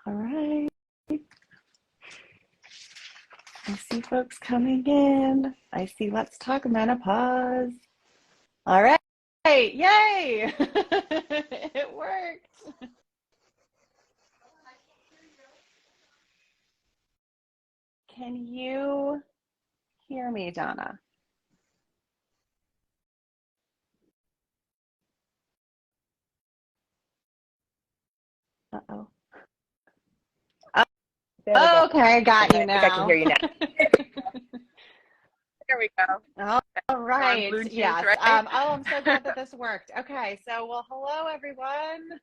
All right. I see folks coming in. I see Let's Talk Menopause. All right. Yay! It worked. Can you hear me, Donna? Uh-oh. There we go. Oh, okay, got you I think I can hear now. you now. There we go. All We're on right. Bluetooth, Yes. right? I'm so glad that this worked. Okay. Well, hello, everyone.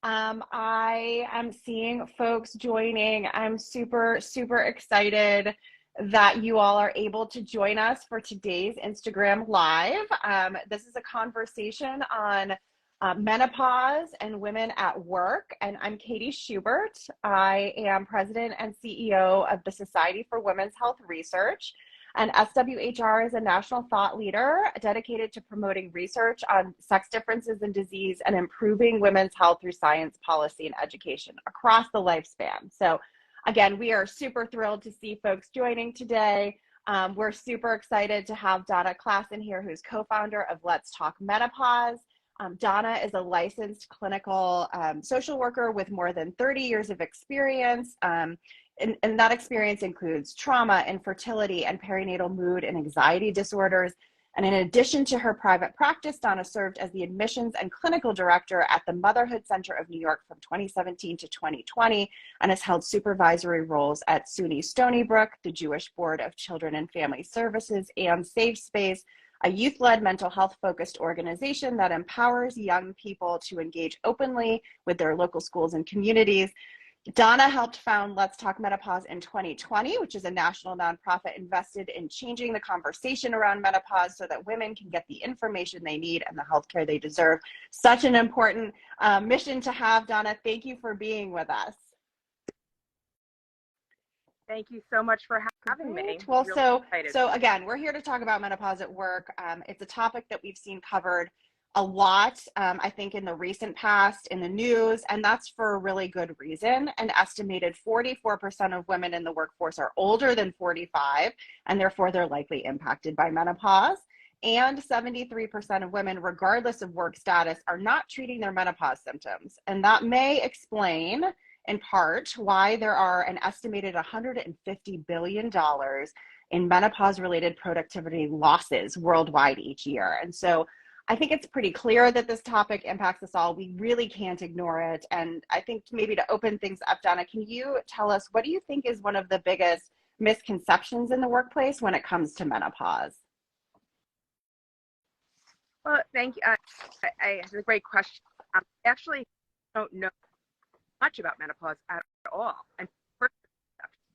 I am seeing folks joining. I'm super, super excited that you all are able to join us for today's Instagram Live. This is a conversation on menopause and women at work. And I'm Katie Schubert. I am president and CEO of the Society for Women's Health Research. And SWHR is a national thought leader dedicated to promoting research on sex differences in disease and improving women's health through science, policy, and education across the lifespan. So again, we are super thrilled to see folks joining today. We're super excited to have Donna Klassen here, who's co-founder of Let's Talk Menopause. Donna is a licensed clinical social worker with more than 30 years of experience. And that experience includes trauma, infertility, and perinatal mood and anxiety disorders. And in addition to her private practice, Donna served as the admissions and clinical director at the Motherhood Center of New York from 2017 to 2020, and has held supervisory roles at SUNY Stony Brook, the Jewish Board of Children and Family Services, and Safe Space, a youth-led mental health-focused organization that empowers young people to engage openly with their local schools and communities. Donna helped found Let's Talk Menopause in 2020, which is a national nonprofit invested in changing the conversation around menopause so that women can get the information they need and the healthcare they deserve. Such an important mission to have, Donna. Thank you for being with us. Thank you so much for having me. Well, really so again, we're here to talk about menopause at work. It's a topic that we've seen covered a lot, I think, in the recent past in the news, and that's for a really good reason. An estimated 44% of women in the workforce are older than 45, and therefore they're likely impacted by menopause. And 73% of women, regardless of work status, are not treating their menopause symptoms. And that may explain, in part, why there are an estimated $150 billion in menopause-related productivity losses worldwide each year. And so I think it's pretty clear that this topic impacts us all. We really can't ignore it. And I think maybe to open things up, Donna, can you tell us, what do you think is one of the biggest misconceptions in the workplace when it comes to menopause? Well, thank you. It's a great question. I actually don't know much about menopause at all. And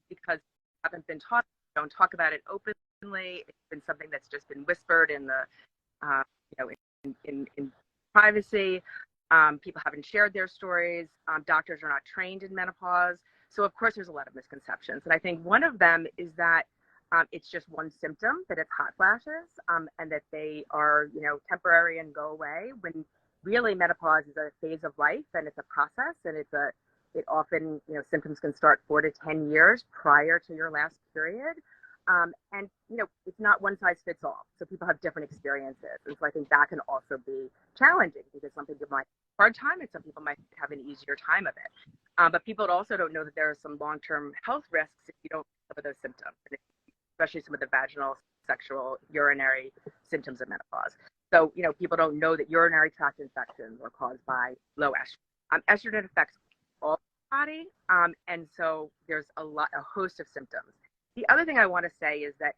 because I haven't been taught, don't talk about it openly. It's been something that's just been whispered in the in privacy. People haven't shared their stories. Doctors are not trained in menopause. So of course there's a lot of misconceptions. And I think one of them is that it's just one symptom, that it's hot flashes, and that they are, temporary and go away, when really menopause is a phase of life, and it's a process, and it often, symptoms can start 4 to 10 years prior to your last period. And, it's not one size fits all. So people have different experiences. And so I think that can also be challenging, because some people might have a hard time and some people might have an easier time of it. But people also don't know that there are some long-term health risks if you don't have those symptoms, especially some of the vaginal, sexual, urinary symptoms of menopause. So, people don't know that urinary tract infections are caused by low estrogen. Estrogen affects all the body. And so there's a host of symptoms. The other thing I want to say is that,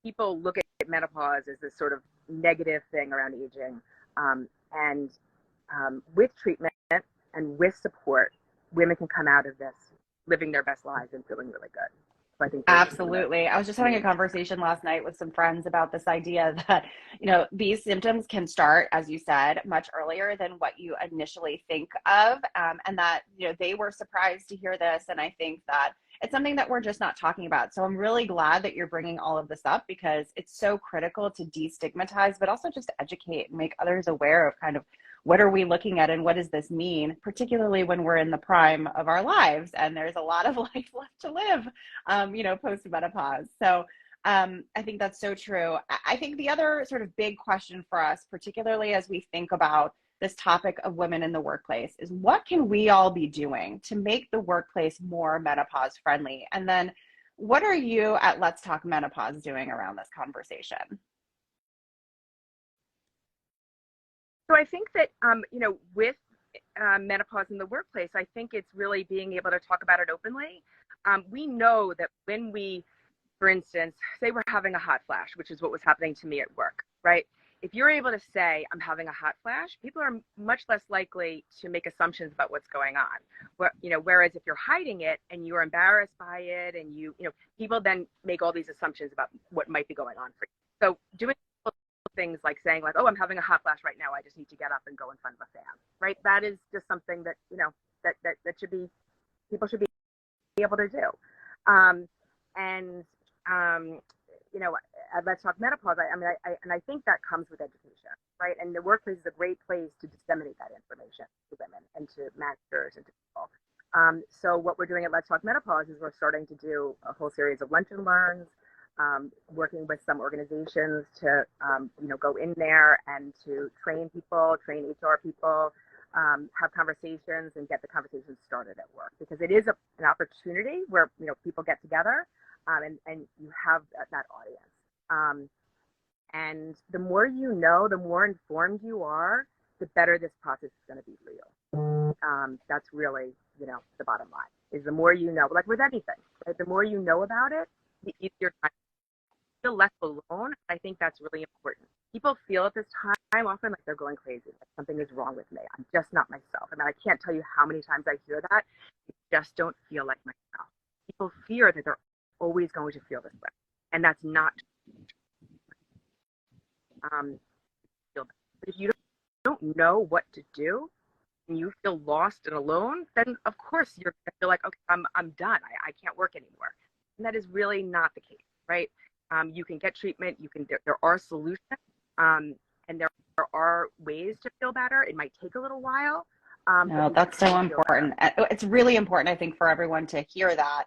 people look at menopause as this sort of negative thing around aging. And with treatment and with support, women can come out of this living their best lives and feeling really good. So I think Absolutely. I was just having a conversation last night with some friends about this idea that, these symptoms can start, as you said, much earlier than what you initially think of. And that, they were surprised to hear this. And I think that it's something that we're just not talking about. So I'm really glad that you're bringing all of this up, because it's so critical to destigmatize, but also just educate and make others aware of kind of what are we looking at and what does this mean, particularly when we're in the prime of our lives and there's a lot of life left to live, post menopause. So I think that's so true. I think the other sort of big question for us, particularly as we think about this topic of women in the workplace, is what can we all be doing to make the workplace more menopause friendly? And then what are you at Let's Talk Menopause doing around this conversation? So I think that, with menopause in the workplace, I think it's really being able to talk about it openly. We know that when we, for instance, say we're having a hot flash, which is what was happening to me at work, right? If you're able to say, I'm having a hot flash, people are much less likely to make assumptions about what's going on. Whereas if you're hiding it and you're embarrassed by it and people then make all these assumptions about what might be going on for you. So doing things like saying like, oh, I'm having a hot flash right now, I just need to get up and go in front of a fan, right? That is just something that, that should be, people should be able to do. And Let's Talk Menopause. I think that comes with education, right? And the workplace is a great place to disseminate that information to women and to managers and to people. So what we're doing at Let's Talk Menopause is we're starting to do a whole series of lunch and learns, working with some organizations to, go in there and to train people, train HR people, have conversations and get the conversations started at work, because it is an opportunity where, people get together and you have that audience. And the more you know, the more informed you are, the better this process is going to be for you. That's really, the bottom line is the more you know, like with anything, right? The more you know about it, the easier time, feel less alone. I think that's really important. People feel at this time often like they're going crazy, like something is wrong with me. I'm just not myself. I can't tell you how many times I hear that. I just don't feel like myself. People fear that they're always going to feel this way, and that's not. But if you don't know what to do and you feel lost and alone, then of course you're going to feel like, okay, I'm done. I can't work anymore. And that is really not the case, right? You can get treatment. There are solutions, and there are ways to feel better. It might take a little while. No, that's so important. It's really important, I think, for everyone to hear that.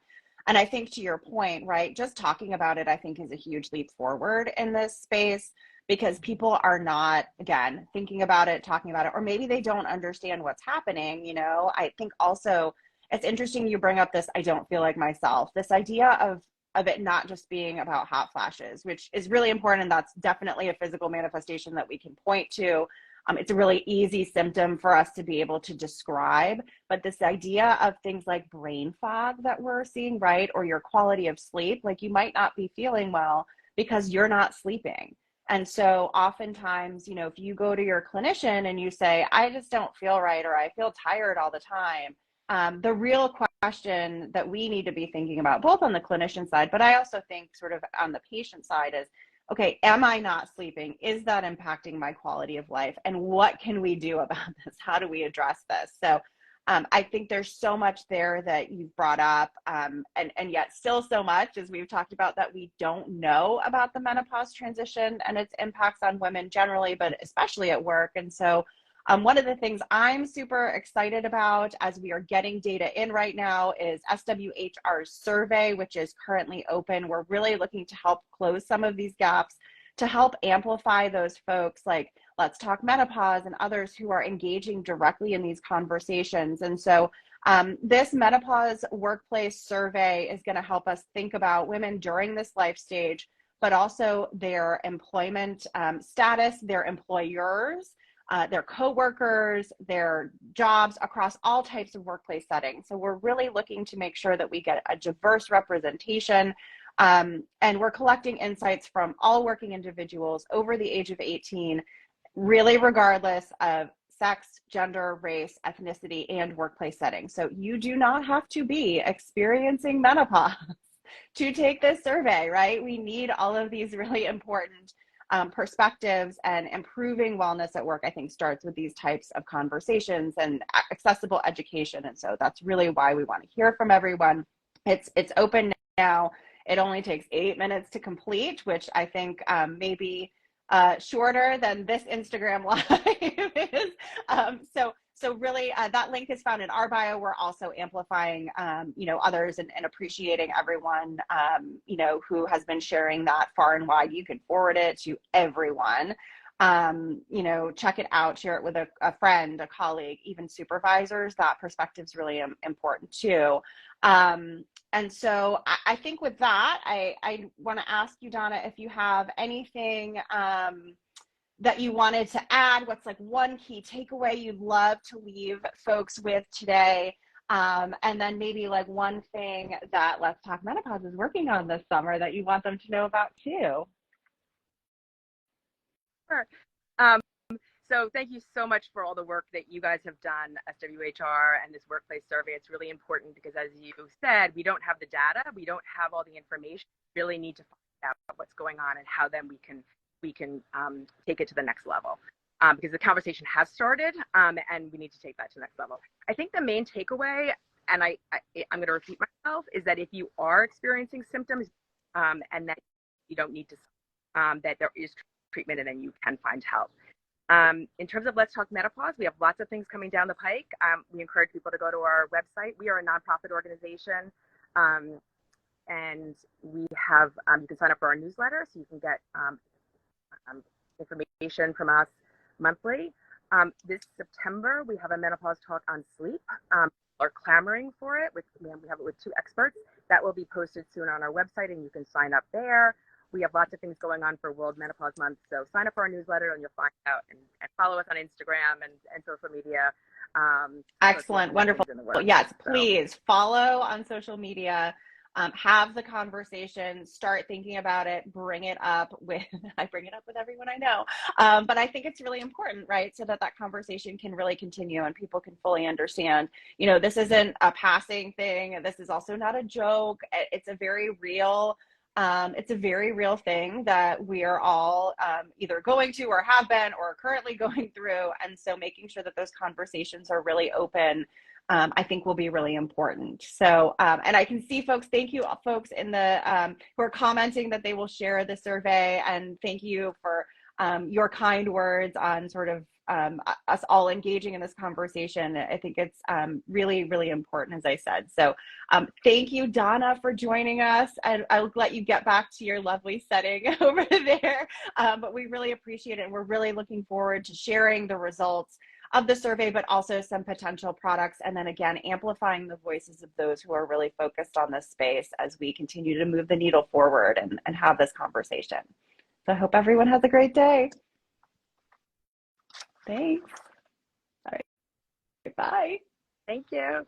And I think to your point, right, just talking about it, I think is a huge leap forward in this space, because people are not, again, thinking about it, talking about it, or maybe they don't understand what's happening. I think also it's interesting you bring up this, I don't feel like myself, this idea of it not just being about hot flashes, which is really important. And that's definitely a physical manifestation that we can point to. It's a really easy symptom for us to be able to describe, but this idea of things like brain fog that we're seeing, right? Or your quality of sleep, like you might not be feeling well because you're not sleeping. And so oftentimes, if you go to your clinician and you say, I just don't feel right, or I feel tired all the time, the real question that we need to be thinking about, both on the clinician side, but I also think sort of on the patient side, is, okay, am I not sleeping? Is that impacting my quality of life? And what can we do about this? How do we address this? So I think there's so much there that you've brought up, and yet still so much, as we've talked about, that we don't know about the menopause transition and its impacts on women generally, but especially at work. And so one of the things I'm super excited about as we are getting data in right now is SWHR's survey, which is currently open. We're really looking to help close some of these gaps, to help amplify those folks like Let's Talk Menopause and others who are engaging directly in these conversations. And so this menopause workplace survey is going to help us think about women during this life stage, but also their employment status, their employers, their coworkers, their jobs across all types of workplace settings. So we're really looking to make sure that we get a diverse representation, and we're collecting insights from all working individuals over the age of 18, really regardless of sex, gender, race, ethnicity, and workplace settings. So you do not have to be experiencing menopause to take this survey, right? We need all of these really important perspectives, and improving wellness at work, I think, starts with these types of conversations and accessible education. And so that's really why we want to hear from everyone. It's open now. It only takes 8 minutes to complete, which I think maybe shorter than this Instagram live is. So really, that link is found in our bio. We're also amplifying, others and appreciating everyone, who has been sharing that far and wide. You can forward it to everyone. Check it out, share it with a friend, a colleague, even supervisors. That perspective is really important too. And so I think with that, I want to ask you, Donna, if you have anything that you wanted to add. What's like one key takeaway you'd love to leave folks with today? And then maybe like one thing that Let's Talk Menopause is working on this summer that you want them to know about too. Sure. So thank you so much for all the work that you guys have done, SWHR, and this workplace survey. It's really important because, as you said, we don't have the data, we don't have all the information. We really need to find out what's going on and how then we can take it to the next level. Because the conversation has started, and we need to take that to the next level. I think the main takeaway, and I'm going to repeat myself, is that if you are experiencing symptoms, and that you don't need to, that there is treatment and then you can find help. In terms of Let's Talk Menopause, we have lots of things coming down the pike. We encourage people to go to our website. We are a nonprofit organization, and we have, you can sign up for our newsletter so you can get information from us monthly. This September, we have a menopause talk on sleep. Are clamoring for it. We have it with 2 experts. That will be posted soon on our website, and you can sign up there. We have lots of things going on for World Menopause Month, so sign up for our newsletter and you'll find out, and follow us on Instagram and social media. Excellent, wonderful. Yes, please follow on social media. Have the conversation, start thinking about it, bring it up with, I bring it up with everyone I know. But I think it's really important, right? So that conversation can really continue and people can fully understand, this isn't a passing thing. This is also not a joke. It's a very real thing that we are all either going to or have been or currently going through. And so making sure that those conversations are really open, I think will be really important. So, and I can see folks, thank you folks in the, who are commenting that they will share the survey, and thank you for your kind words on sort of us all engaging in this conversation. I think it's really, really important, as I said. So thank you, Donna, for joining us. And I'll let you get back to your lovely setting over there. But we really appreciate it. And we're really looking forward to sharing the results of the survey, but also some potential products. And then again, amplifying the voices of those who are really focused on this space as we continue to move the needle forward and have this conversation. So I hope everyone has a great day. Thanks. All right. Bye. Thank you.